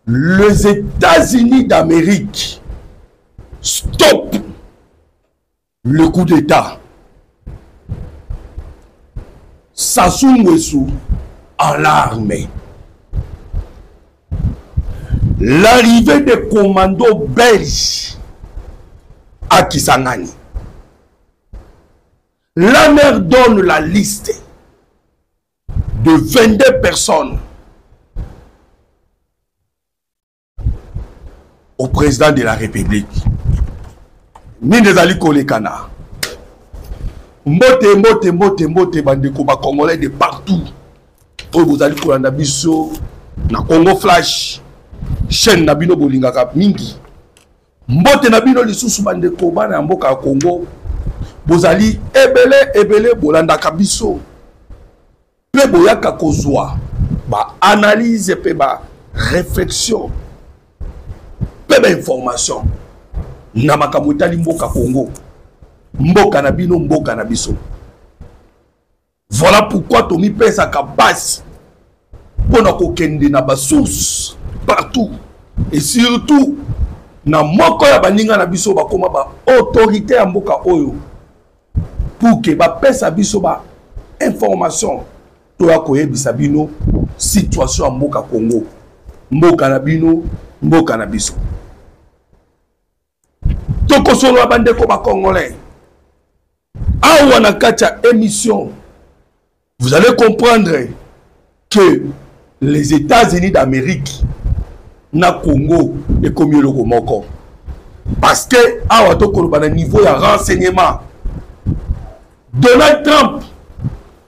les États-Unis d'Amérique stoppent le coup d'État. Sassou Nguesso en larmes. L'arrivée des commandos belges à Kisangani. La mère donne la liste de 22 personnes au président de la République. Nindezali Kolekana. Mote, bandeko ba Congolais de partout. Oh, vous allez pour la biso na Congo Flash. Chaîne Nabino Bolingaka mingi. Mbote Nabino lisusu bandeko bana mboka Congo. Bozali ebele bolanda kabiso. Pe boyaka kozwa ba analyse pe ba réflexion. Pe ba information. Na makamutali mboka Congo. Mboka Nabino mboka Nabiso. Voilà pourquoi Tomi pesa ka base. Pona ko kende na ba source partout et surtout na moko ya baninga na biso ba koma ba autorité ya mboka oyo pour que ba pesa biso ba information to ya koyebisa bino situation ya mboka Congo mboka na bino mboka na biso toko solo bandeko ba Congolais awa na kacha émission vous allez comprendre que les États-Unis d'Amérique na Congo et comme le Moko. Parce que à un niveau de renseignement, Donald Trump,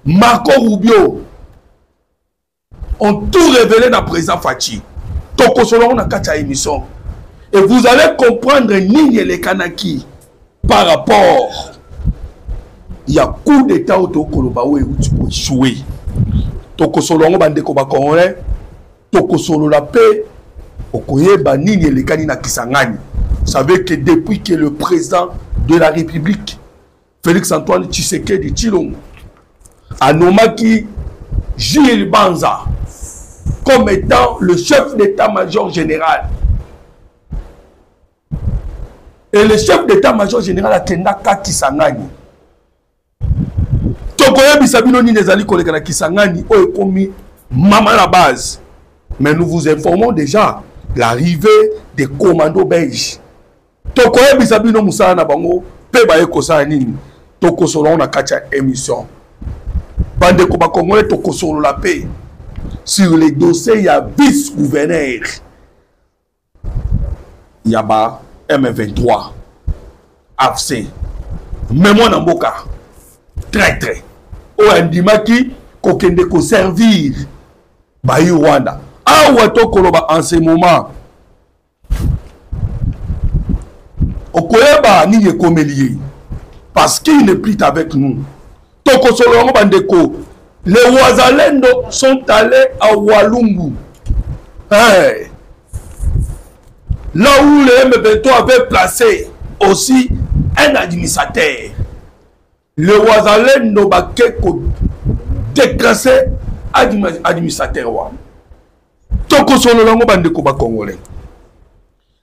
Marco Rubio ont tout révélé dans le président Fachi. Toko solo na kacha émission. Et vous allez comprendre ni les Kanaki par rapport il y a coup d'état au Tokoloba où tu échouer. Toko solo ngo bandeko ba Congolais, toko solo la paix. Okoyeba nini elekani na Kisangani. Vous savez que depuis que le président de la République, Félix-Antoine Tshisekedi Tshilombo, a nommé Gilles Banza comme étant le chef d'état-major général. Et le chef d'état-major général a Kendaka Kisangani. Tokoyebi Sabino ni nezali koleka na Kisangani o ekomi mama la base. Mais nous vous informons déjà l'arrivée des commandos belges. Tokoyebi Sabino Moussa na bango pe ba ekosa nini. Toko solo na kacha émission. Bande ko ba Congolais toko solo la paix sur les dossiers il y a vice-gouverneur. Il y a ba M23 AFC. Mais moi na mboka très o andimaki kokende ko servir ba Rwanda. Awa tokoloba en ce moment okoyeba ni yekomelier parce qu'il n'est plus avec nous. Toko solongo bandeko, les Wazalendo sont allés à Walungu. Hey. Là où le M23 avait placé aussi un administrateur. Le Wazalendo bakeko déclassé administrateur. Toko solongo bandeko ba Congolais.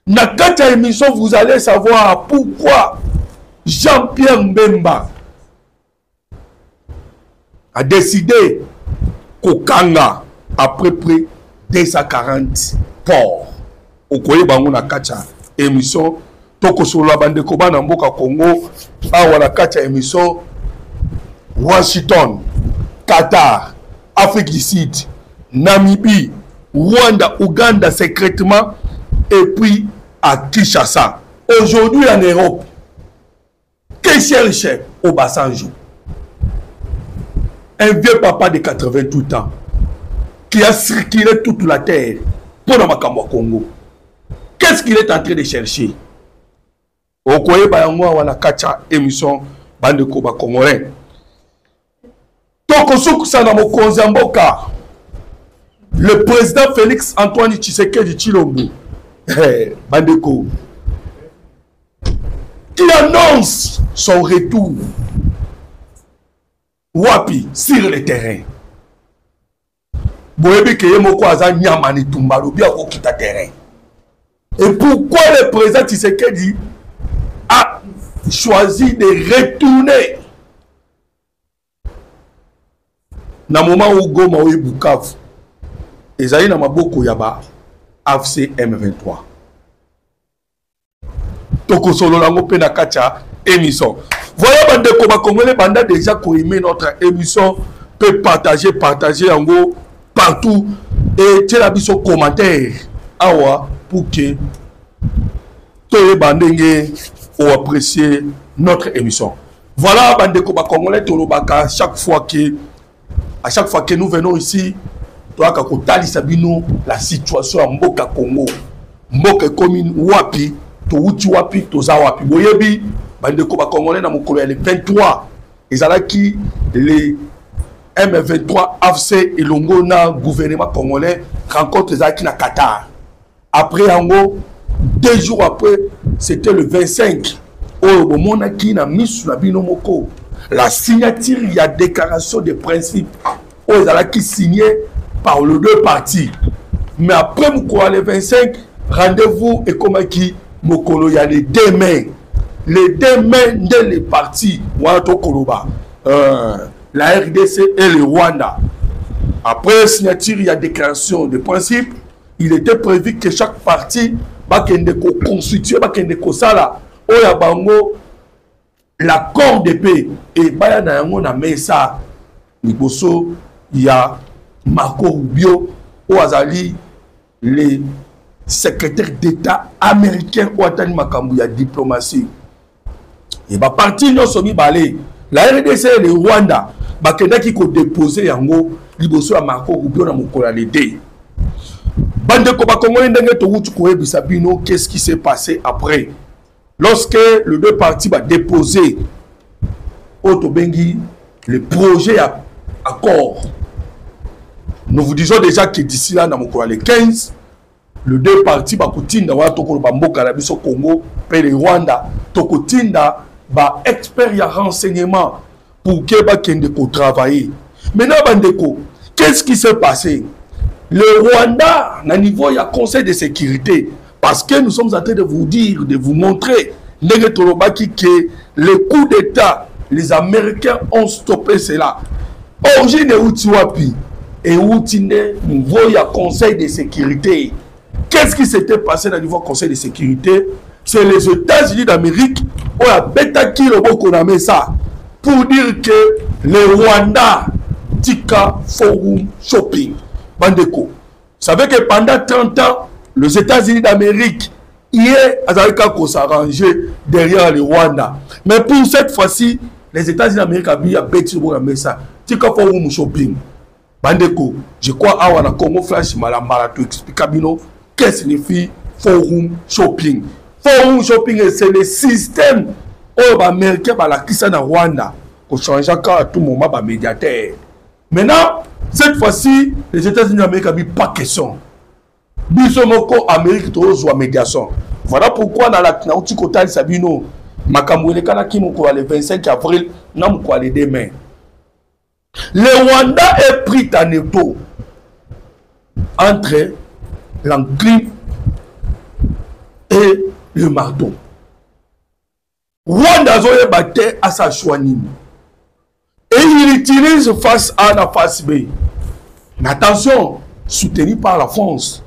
Na kata émission, vous allez savoir pourquoi Jean-Pierre Mbemba a décidé Kokanga après près 240 ports. Au Koye Bango na kata émission, Toko Solo bandeko bana mboka Congo, awa na kata émission Washington, Qatar, Afrique du Sud, Namibie, Rwanda, Ouganda secrètement et puis à Kinshasa. Aujourd'hui en Europe, que cherche au Bassanjou? Un vieux papa de 88 ans qui a circulé toute la terre pour le Makambo Congo. Qu'est-ce qu'il est en train de chercher? Okoye Bayango wana kacha émission bande koba Congolais. Toko Sukusana Mokonzi Mboka. Le président Félix Antoine Tshisekedi Tshilombo. Bandeko, qui annonce son retour Wapi sur le terrain. boyebi ke yemoko aza nyama ni tumba lobi ako kita terrain. Et pourquoi le président Tshisekedi a choisi de retourner na moment où Goma ou Bukavu ezali na maboko ya ba AFC M23. Toko solo lango pe na kacha émission. Voilà bande ko ba congolais banda déjà ko aimer notre émission peut partager yango partout et tiens la biso commentaire awa pour que tous les bandenge ou apprécier notre émission. Voilà bande ko ba congolais tolobaka à chaque fois que nous venons ici, toaka kotali sabino la situation à Mboka Congo. Mboka commune wapi, to uti wapi, to za wapi. Boyebi, bande ko ba congolais na mokolo le 23, ezalaki les M23 AFC et longo na gouvernement congolais rencontre ezalaki na Qatar. Après en 2 jours après, c'était le 25. Oh, monaki na misu na bino moko. La signature, il y a déclaration de principe. Oh, ils ont qui signé par les deux parties. Mais après, le 25, rendez-vous et comme qui, il y a les 2 mains. Les 2 mains de les partis. La RDC et le Rwanda. Après signature, il y a déclaration de principe. Il était prévu que chaque parti va constituer, va sala. Oh, il y a bango. L'accord de paix et baya na yango na mesa liboso ya Marco Rubio ou azali le secrétaire d'État américain ou atani makambu ya diplomatie et ba parti nyonso mibale la RDC et le Rwanda bakendaki ko déposer yango liboso ya Marco Rubio na mokola le D bande ko ba Congolais ndenge to wutu ko ebisa bino qu'est-ce qui s'est passé après. Lorsque les deux partis vont déposer le projet accord, nous vous disons déjà que d'ici là, dans le 15, les deux partis vont continuer au Congo et le Rwanda, va expert renseignement pour que travailler. Maintenant, qu'est-ce qui s'est passé? Le Rwanda, à niveau, il y a conseil de sécurité. Parce que nous sommes en train de vous dire, de vous montrer que le coup d'État, les Américains ont stoppé cela. Origine Outiwapi et Outine, niveau il y a conseil de sécurité. Qu'est-ce qui s'était passé dans le niveau conseil de sécurité? C'est les États-Unis d'Amérique qui ont bétaki le Bokoname ça pour dire que le Rwanda tika forum shopping. Bandeko. Vous savez que pendant 30 ans, les États-Unis d'Amérique, hier, ils ont s'arranger derrière le Rwanda. Mais pour cette fois-ci, les États-Unis d'Amérique ont bêti le ça. Tika forum shopping. Bandeko, je crois à la Congo Flash Malambala to expliquer qu'est-ce que signifie forum shopping. Forum shopping, c'est le système où les Américains qui sont au Rwanda, qui changent à tout moment les médiateurs. Maintenant, cette fois-ci, les États-Unis d'Amérique n'ont pas de question. Bisomoko Amérique to médiation. Voilà pourquoi dans la Nauti Kotal Sabino, Makamouele Kanaki Moko le 25 avril, n'a pas les demain. Le Rwanda est pris en étau entre l'enclume et le marteau. Rwanda zoé batté à sa chouanine. Et il utilise face A à face B. Mais attention, soutenu par la France.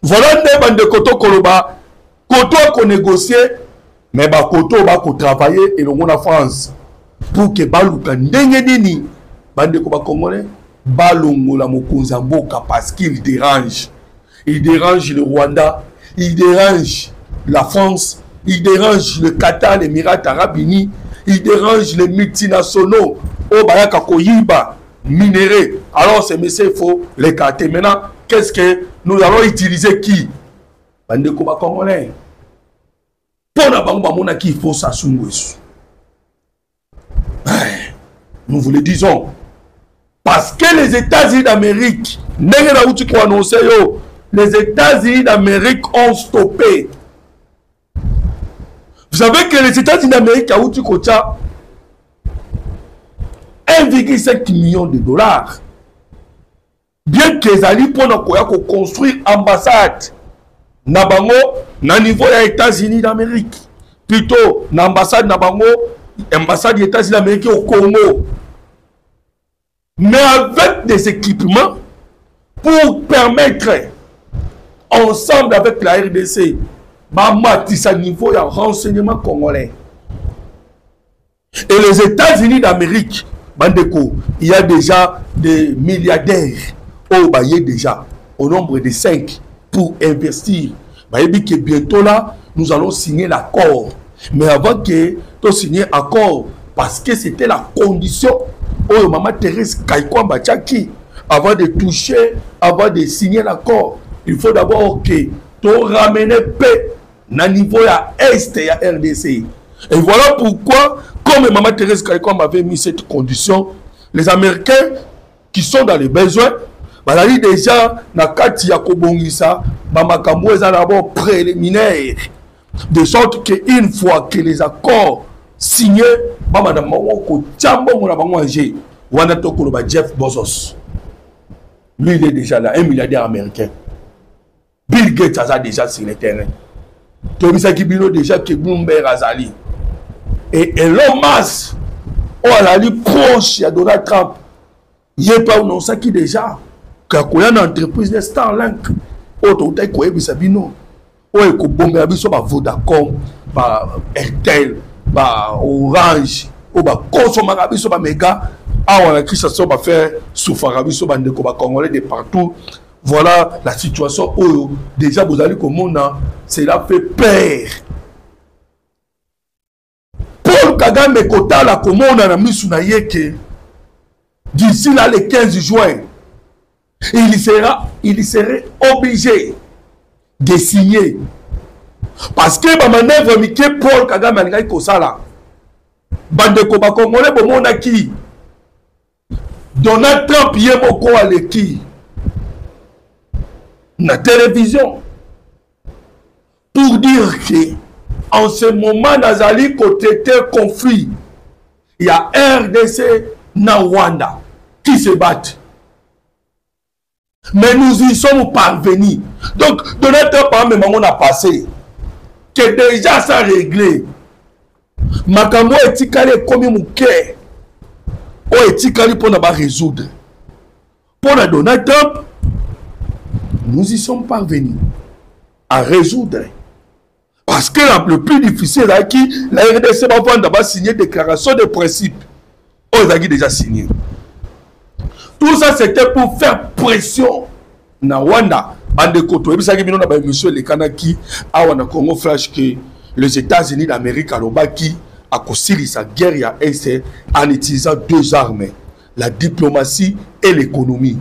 Voilà des bandes de Koto Koloba. Koto a négocié, mais Koto va travailler et le monde en France. Pour que Balouka Ndengenini, bande de Koba Congolais, Balongo la Mokonzamboka parce qu'il dérange. Il dérange le Rwanda, il dérange la France, il dérange le Qatar, les Émirats Arabes Unis, il dérange les multinationaux, au Bayaka Koyiba, minéraux. Alors ces messieurs, il faut les carter. Maintenant, qu'est-ce que nous allons utiliser qui? Bande Koba Congolais. Pour la banque, il faut s'assumer. Nous vous le disons. Parce que les États-Unis d'Amérique, les États-Unis d'Amérique ont stoppé. Vous savez que les États-Unis d'Amérique ont 1,5 million de dollars. bien que ezali pona koya ko construire ambassade na bango na niveau ya États-Unis d'Amérique, plutôt na ambassade na bango ambassade des États-Unis d'Amérique au Congo, mais avec des équipements pour permettre ensemble avec la RDC à niveau de renseignement congolais. Et les États-Unis d'Amérique, il y a déjà des milliardaires déjà au nombre de 5 pour investir. Que bientôt là, nous allons signer l'accord. Mais avant que tu signes l'accord, parce que c'était la condition, oh, Maman Thérèse Kaikwamba Tchaki, avant de toucher, avant de signer l'accord, il faut d'abord que tu ramènes paix na niveau ya Est et ya RDC. Et voilà pourquoi, comme Maman Thérèse Kaikwamba avait mis cette condition, les Américains qui sont dans les besoins, bazali déjà na kati ya kobongisa bamakambo eza d'abord préliminaire, de sorte que une fois que les accords signés, madame ko tchambongo na bango anje wana tokolo ba Jeff Bezos. Lui il est déjà là, un milliardaire américain. Bill Gates a déjà sur le terrain. Tobisa Kibino déjà que Bloomberg azali. Et Elon Musk, oh elle proche de Donald Trump. Il n'est pas non ça qui déjà que quoi une entreprise de Starlink. Oh tout est quoi bisabino. Oh et ko bomber abiso ba Vodacom, ba Airtel, ba Orange, oh ba consommer abiso ba Mega. Ah on a qui ça va faire souffrir abiso ba ndeko ba Congolais de partout. Voilà la situation où déjà vous allez comme on a, cela fait peur. Paul Kagame Kota la commande à la Misunaye que d'ici là le 15 juin, il serait obligé de signer. Parce que ma manœuvre Mickey Paul Kagame a dit que ça là, bande ko ba Congolais bo mona ki Donald Trump yemoko aleki la télévision pour dire que en ce moment Nazali côté conflit, il y a RDC na Rwanda qui se battent, mais nous y sommes parvenus. Donc de notre part même on a passé que déjà ça réglé makambo etikali comme muke o etikali pour na ba résoudre pour la Donald Trump. Nous y sommes parvenus à résoudre. Parce que le plus difficile, là, qui la RDC va signer déclaration de principe. On a déjà signé. Tout ça, c'était pour faire pression na Rwanda. Monsieur le Kanaki, à Congo Flash, que les États-Unis d'Amérique a construit sa guerre à Est en utilisant 2 armes, la diplomatie et l'économie.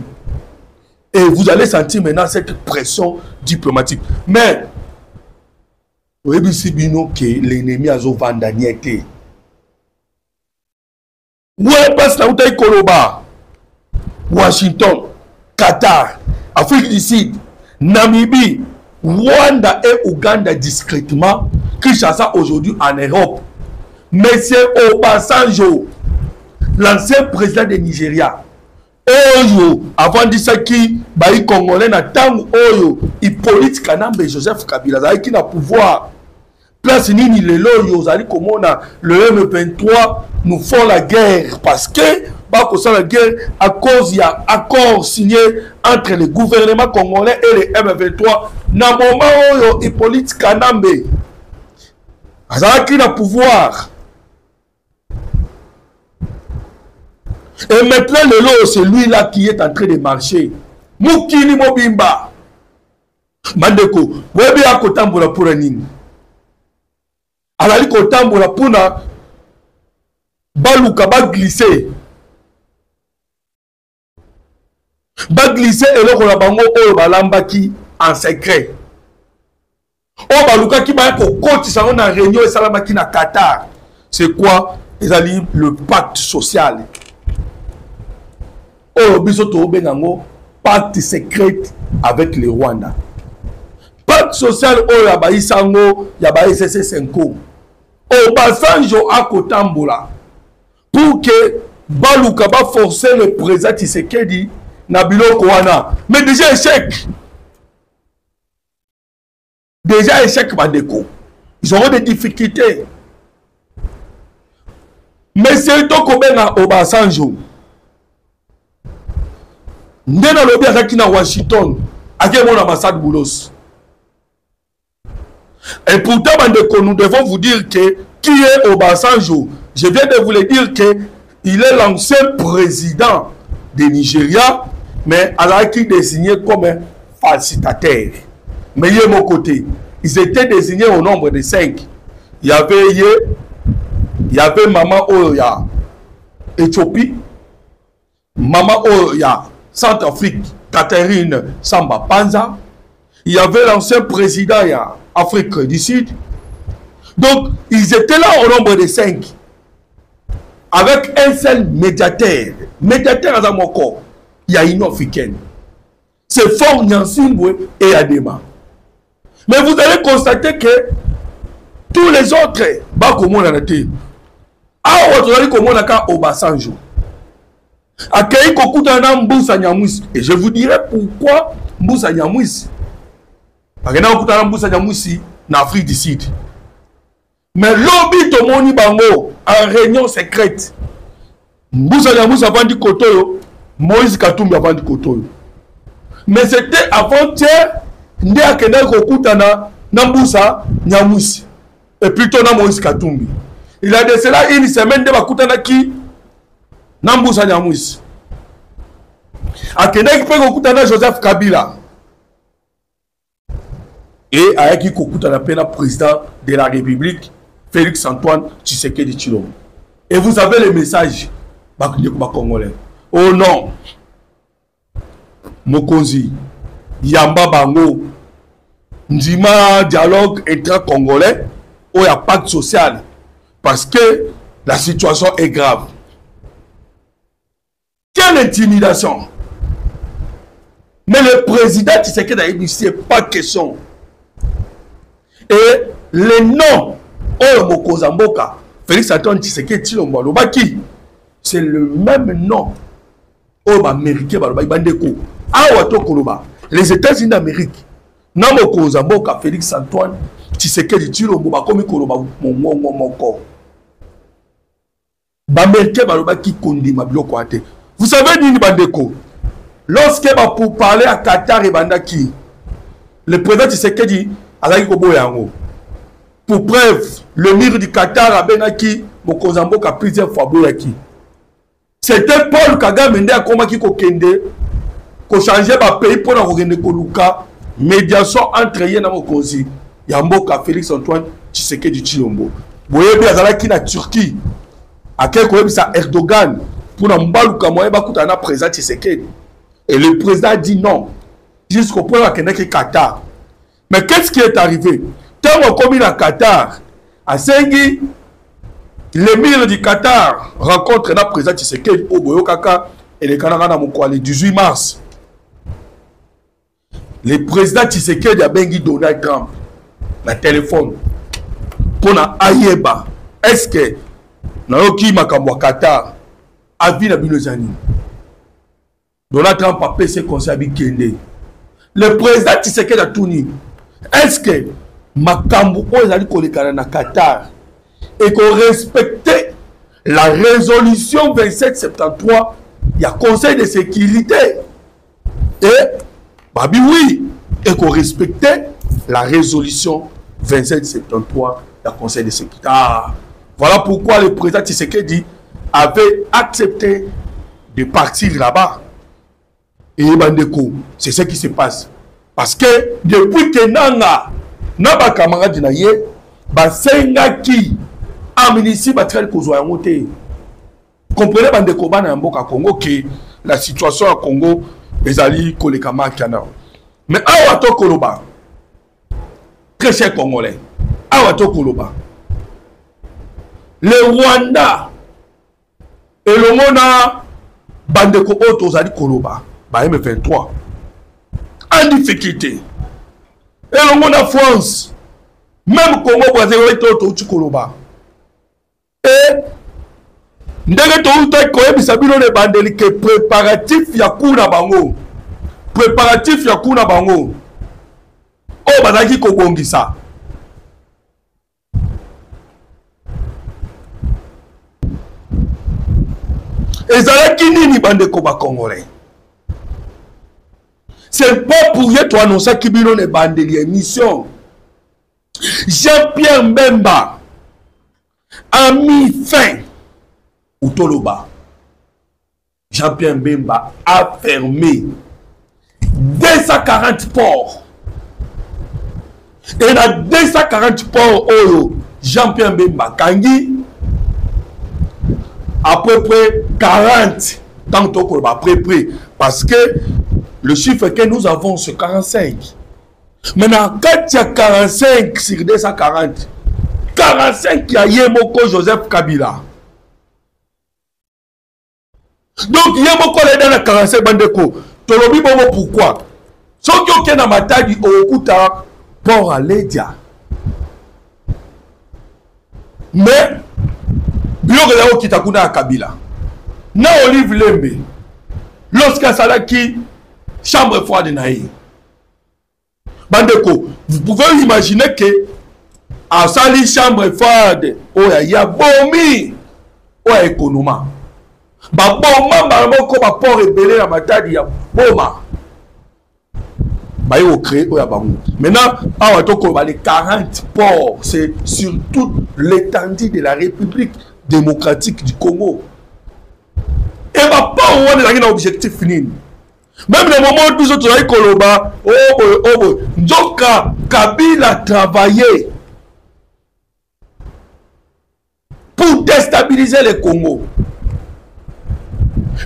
Et vous allez sentir maintenant cette pression diplomatique. Mais, vous avez vu que l'ennemi a vendaniété. Où est passe la Outaï Koloba, Washington, Qatar, Afrique du Sud, Namibie, Rwanda et Ouganda discrètement, Kinshasa aujourd'hui en Europe. Monsieur Obasanjo, l'ancien président du Nigeria, Oyo, avant de ça qui baï congolais na tango Oyo, Hippolyte Kanambe Joseph Kabila, ça qui n'a pouvoir. Place nini le loyo, zali comme on a le M23 nous font la guerre parce que bah que ça la guerre à cause il y a accord signé entre le gouvernement congolais et le M23. Na moment Oyo Hippolyte Kanambe, ça qui n'a pouvoir. Et maintenant, le lot, c'est lui-là qui est en train de marcher. Moukini Mobimba. Mandeko, webi a kotambola pour un ning. Alali kotambola pour na baluka ba glisser. Ba glisser et le la bango o balamba ki en secret. O baluka ki ba ko koti sa na réunion et salama ki na Qatar. C'est quoi? Ezali le pacte social. Oh, bisoto bengango pacte secret avec le Rwanda. Pacte social oh yabayi sango yabayi CC5. Oh Basanjo a kotambola pour que Baluka va forcer le président Tshisekedi na biloko wana. Mais déjà échec. Déjà échec bandeko. Ils auront des difficultés. Mais c'est tout comme na Obasanjo. Ndena lobi azaki na Washington. Ake mon ambassade Boulos. Et pourtant, nous devons vous dire que qui est Obasanjo? Je viens de vous le dire que il est l'ancien président du Nigeria, mais il a été désigné comme un facilitateur. Mais il y a mon côté. Ils étaient désignés au nombre de 5. Il y avait Maman Oya, Éthiopie, Maman Oya, Centrafrique, Catherine Samba Panza. Il y avait l'ancien président Afrique du Sud. Donc, ils étaient là au nombre de 5. Avec un seul médiateur. Médiateur à Zamoko. Il y a une africaine. C'est Fort Nyansimbwe et Adema. Mais vous allez constater que tous les autres, Obasanjo. Et je vous dirai pourquoi Mboussa Nyamwisi. Parce que en Afrique du Sud. Mais lobby Tomoni Bango en réunion secrète. Mboussa Nyamwisi avant du Kotoyo, Moïse Katumbi avant du Kotoyo. Mais c'était avant-hier, Ndé Akena Kokutana, Mboussa Nyamwisi. Et plutôt na Moïse Katumbi. Il a de cela une semaine de Bakutana qui Mboussa Nyamwisi. Akena qui peut Kokutana Joseph Kabila. Et avec qui Kokutana Pena président de la République, Félix Antoine Tshisekedi Tshilombo. Et vous avez le message. Congolais. Oh non. Mokonzi. Yamba Bango. Ndima dialogue intra-congolais. Où il n'y a pas de social. Parce que la situation est grave. Quelle intimidation. Mais le président Tshisekedi a dit, c'est pas question. Et les noms, oh Mokozamboka, Félix Antoine Tshisekedi Tshilombo, Lobaki, c'est le même nom. Oh, américain, Bandeko. Awato Koloba. Les États-Unis d'Amérique. Non, Mokozamboka, Félix Antoine Tshisekedi Tshilombo, Bakomi Koloba, mon corps. Baméricain, Balobaki, Kondi, Mabiloko Ate. Vous savez, Nini Bandeko, lorsque pour parler à Qatar et Bandaki, le président Tshisekedi, pour preuve, le mur du Qatar a benaki Mokozamboka plusieurs fois boyaki. C'était Paul Kagame ndé akoma ki kokende ko changer ba pays pour na kokende koluka médiation entre ye na Mokonzi ya mboka Félix Antoine Tshisekedi Tshilombo. Boyebi azalaki na Turquie. Akeko koyebisa Erdogan pour na mbaluka moye bakuta na président Tshisekedi. Et le président a dit non. Jusqu'au point où il Qatar. Mais qu'est-ce qui est arrivé? Tant qu'on est à Qatar, à Sengi, l'émir du Qatar rencontre le président Tshisekedi au Boyokaka et le Canada le 18 mars. Le président Tshisekedi a bengi Donald Trump le téléphone pour na Ayeba. Est-ce que Naoki Makambo Qatar a vu la Binozani? Donald Trump a fait ses conseils à Kende. Le président Tshisekedi a tout dit. Est-ce que Makambo Ozali Kolekana na Qatar et qu'on respecte la résolution 2773 il y a Conseil de sécurité et Babi oui et qu'on respecte la résolution 2773 il y a Conseil de sécurité. Ah, voilà pourquoi le président Tshisekedi avait accepté de partir là-bas. Et Bandeko, c'est ce qui se passe. Parce que depuis que Nanga, Naba camarade Naye, Basenga qui a ministre Batrel Kozwa Moté. Comprenez Bandeko Bana Mboka Congo que la situation à Congo est allée Kolekama Kana. Mais Awato Koloba, très cher Congolais, Awato Koloba, le Rwanda et le Mona Bandeko Otozali Koloba. M23 en difficulté et le monde en France même Congo Brazzaville et ndenge touta koyebisa bino ne bandeli ke préparatif ya kuna bango préparatif ya kuna bango oyo bazalaki kobongisa ezalaki nini bandeko bakongolais. C'est pas pour y toi annoncer qui bino ne bandeli émission. Jean-Pierre Mbemba a mis fin au Toloba. Jean-Pierre Mbemba a fermé 240 ports. Et dans 240 ports, Jean-Pierre Mbemba Kangi, à peu près 40 tant que à peu près, parce que le chiffre que nous avons, c'est 45. Maintenant, quand il y a 45 sur 240, 45 il y a Yemoko Joseph Kabila. Donc, Yemoko est dans la 45 bandeko. Tolobi bobo pourquoi? Sauf qu'il y a un matadi au Okuta pour aller dire. Mais, Bio Relao Kitakuna à Kabila. Na Olive Lembe. Lorsqu'à Salaki, chambre froide naïe. Bandeko, vous pouvez imaginer que à Sali chambre froide, il y a bomi, il y a économa. Ba boma, ba moko ba port rebelle na matadi ya boma. Ba yo créé o ya bango. Maintenant, awa toko ba les 40 ports, c'est sur toute l'étendue de la République démocratique du Congo. Et ba port on est dans objectif fini. Même le moment où nous sommes dans Koloba, Njoka Kabila a travaillé pour déstabiliser le Congo.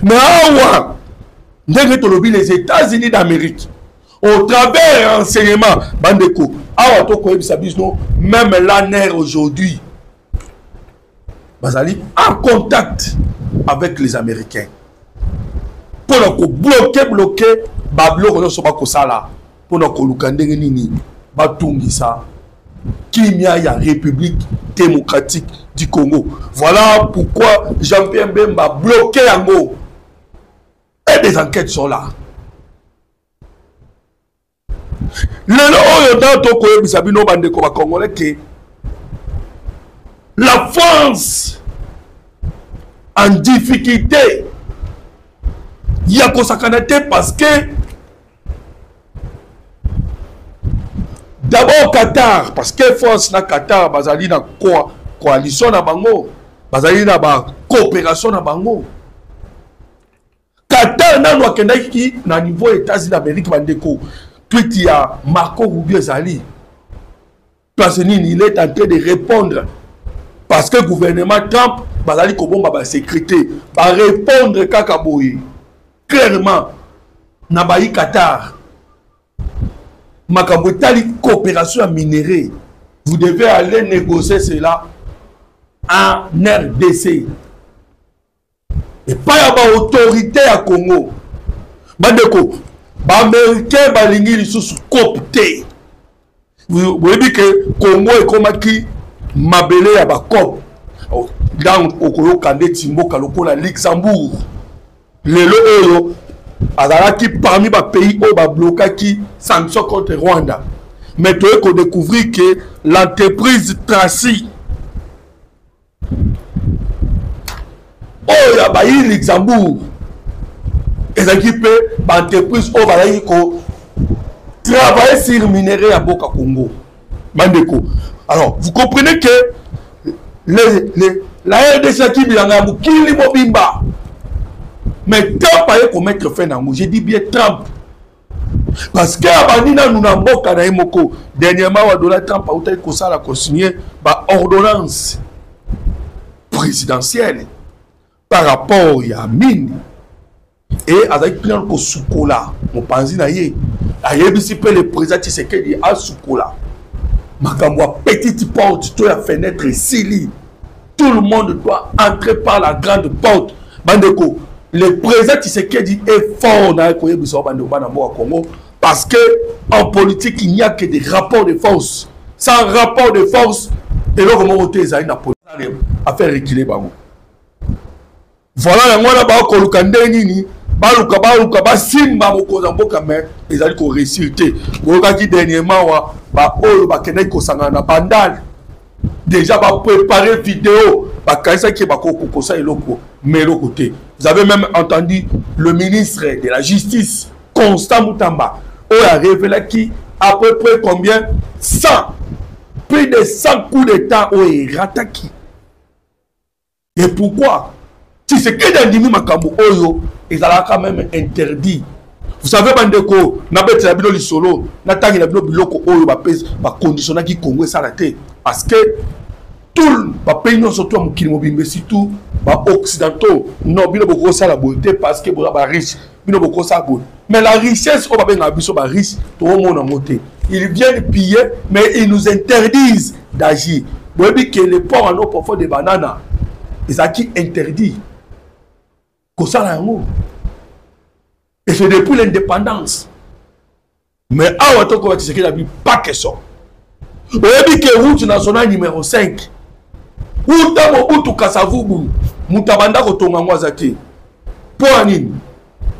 Mais awa, les États-Unis d'Amérique, au travers l'enseignement, Bandeko, awa toko ebisabisno, même l'ANR aujourd'hui, Bazali en contact avec les Américains. Pour bloquer, Bablo Ronosoba Kosala, pour nous kandenge nini, Batungisa, Kimia ya République démocratique du Congo. Voilà pourquoi Jean-Pierre Mbemba a bloqué Yango. Et des enquêtes sont là. La France en difficulté. Il y a Kosakanate parce que d'abord Qatar, parce que France na Qatar, bazali na coalition na bango, bazali na ba coopération na bango. Qatar na no kendaki na niveau États-Unis d'Amérique bandeko. Tweet ya Marco Rubio Zali. Parce il est en train de répondre parce que le gouvernement Trump bazali kobomba ba sécurité, ba répondre kakaboyi. Clairement, Nabaï Qatar, Makabotali coopération minérale, vous devez aller négocier cela en RDC. Et pas y autorité à Congo. Bandeko, Américain balingi sous copté. Vous voyez que Congo est comme qui mabélé à Bakop. Dans Okolo Kande Timbo Kaloko Luxembourg. Les lots qui parmi les pays où ils bloqué sanctions contre Rwanda. Mais tu as découvert que l'entreprise Tracy, oh, il y a eu Luxembourg. Et l'équipe d'entreprise où ils travaillent sur le minerai à Boka Congo. Mandeko. Alors, vous comprenez que la RDC qui vient à Mukili Mobimba. Mais Trump a commettre fin d'amour. Je dis bien Trump. Parce que nous avons dernièrement, Trump a signé une ordonnance présidentielle par rapport à mine. Et avec plein de soukola, mon pense naïe, le président Tshisekedi a soukola. Makamwa petite porte, toute la fenêtre ici. Tout le monde doit entrer par la grande porte. Bandeko. Le président Tshisekedi est fort dans le Congo parce que en politique il n'y a que des rapports de force. Sans rapport de force, et là comment voter ça a faire reculer Bango. voilà yango wana bakoluka nde nini baluka basimba mokonza mboka me ezali koréussir te boyokaki dernièrement wa baoyo bakendaki kosangana na bandale déjà bapréparé vidéo bakanisaki bakokokosa eloko mais eloko te. Vous avez même entendu le ministre de la justice Constant Mutamba oyo a révélé qui à peu près combien 100 plus de 100 coups d'état oyo rataki. Et pourquoi si c'est que dans dimi makambo oyo ezala quand même interdit. Vous savez bandeko na bete la bilo lisolo na tangi la bilo biloko oyo ba pèse ba conditionna qui Congo ça la té parce que tout ba pays non surtout à mokili mobimbe surtout ba occidentaux non bilo boko ça la beauté parce que ba riche bilo boko ça bon mais la richesse on va bien biso ba riche tout le monde en monter ils viennent piller mais ils nous interdisent d'agir. Vous voyez que les ports en eau parfois des bananes ils acquis interdit que ça là et c'est depuis l'indépendance. Mais à Ouattara, on va dire pas question. Vous avez dit que route nationale numéro 5. Où t'as Mobutu Kasavubu, Mutabanda Kotonga Mwazaki. Pour Anine.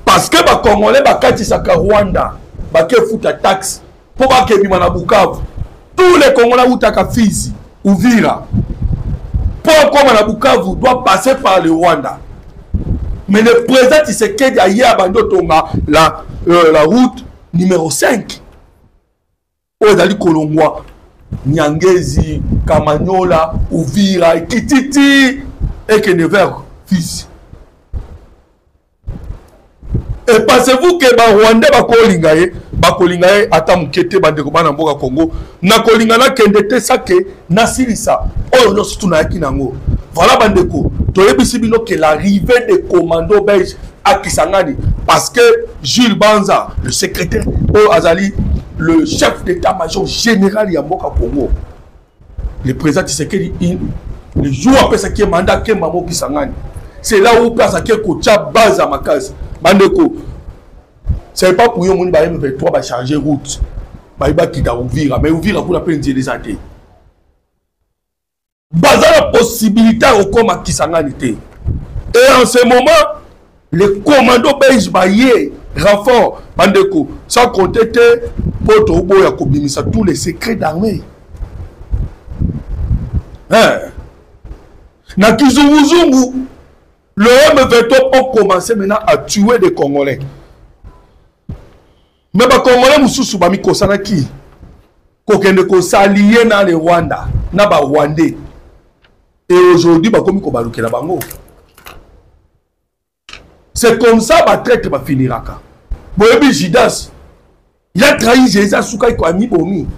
Parce que les Congolais, Bakati Saka Rwanda, Baké Fouta taxe, pour Baké Bimana Bukavu. Tous les Congolais où t'as Fizi, ou Vira, pour Komana Bukavu doit passer par le Rwanda. Mais le président Tshisekedi a hier abandonné la route numéro 5. Ozali Kolongwa, Nyangezi, Kamanyola, Uvira, Kititi, et Kenever, fils. Et pensez-vous que les Rwandais bakolingaye atamukete bandeko bana mboka Congo na kolingana kendete sake na silisa oyo no surtout na kinango. Voilà bandeko toyebisi bino que l'arrivée des commandos belges à Kisangani parce que Jules Banza le secrétaire Azali le chef d'état-major général ya mboka Congo le président Tshisekedi le jour après ça qui est mandat que Mamo Kisangani c'est là où place à quel kocha base à Makaz bandeko. C'est pas pour eux qui va changer route. Ils vont quitter Ouvira. Mais Ouvira pour la peine de les athées. Basant la possibilité au coma qui s'en a été. Et en ce moment, les commandos belges baillés, renfort, bandeko, sans compter pour tous les secrets d'armée. Na Kizunguzungu, le M23 ont commencé maintenant à tuer des Congolais. Mais les Congolais mususu ba mikosana ki kokende ko s'allier na le Rwanda na ba Rwandais et aujourd'hui ba komi ko balukela bango. C'est comme ça ba traite ba finiraka. Boyebi Judas il a trahi Jésus souka ko ami bomi.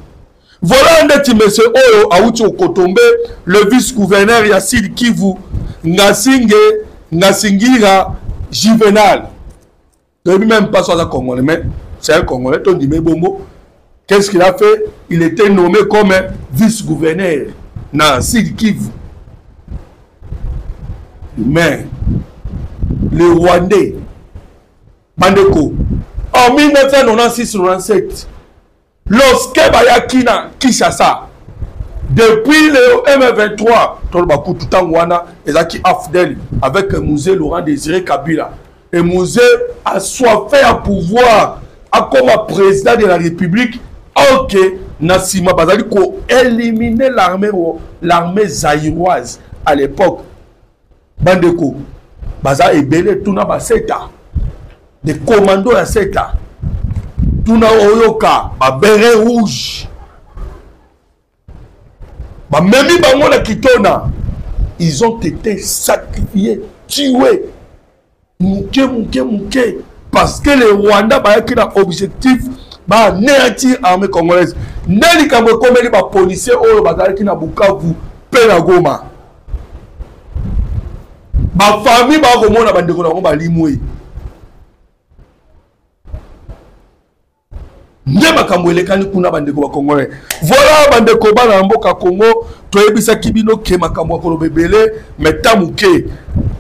Voilà ndeti monsieur oyo awuti okotombe le vice-gouverneur ya Sud Kivu Ngasingira Juvenal. Boyebi même pas sur la Congolais mais c'est un Congolais, ton dit mais bongo. Qu'est-ce qu'il a fait? Il était nommé comme vice-gouverneur dans Sud Kivu. Mais les Rwandais, Bandeko, en 1996-97, lorsque Bayakina Kishasa, depuis le M23, Tolbakou Tutangwana, Ezaki Afdel, avec Mouzé Laurent Désiré Kabila, et Mouzé a soifé à pouvoir. Comme président de la République, ok, Nassima Bazali ko éliminer l'armée zaïroise à l'époque. Bandeko, Baza Ebele, Tuna Baseta, des commandos à Seta, Tuna Oyoka, Béret rouge, Memi Bangola Kitona, ils ont été sacrifiés, tués, mouké. Parce que les Rwandais ont un objectif de néantir l'armée congolaise. Neli kamwe komeli ba policiers oyo bazalaki na Bukavu pe na Goma. Ba famille ba komona bandeko na ba limwe. Nde makambo elekani kuna bandeko ba Congolais. Voilà bandeko bana mboka Congo toyebisa kibino ke makambo kolobebele metamuke.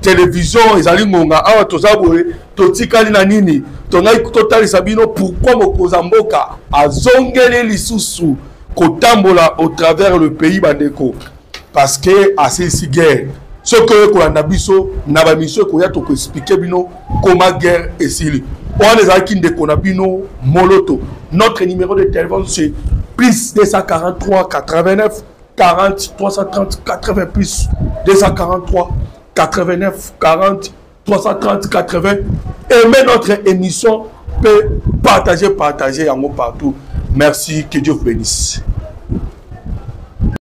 Télévision ezali ngonga awa tozaboye totikali na nini tongai totalisa bino pourquoi mokoza mboka azongeli lisusu kotambola au travers le pays bandeko parce que assez si guerre Ce que Kolanda Biso, Nabamiso, Koyato, expliquer bino comment guerre est sili. On les a qui ne konabino moloto. Notre numéro de téléphone c'est plus 243 89 40 330 80 plus 243 89 40 330 80. Aimez notre émission, peut partager en mot partout. Merci, que Dieu vous bénisse.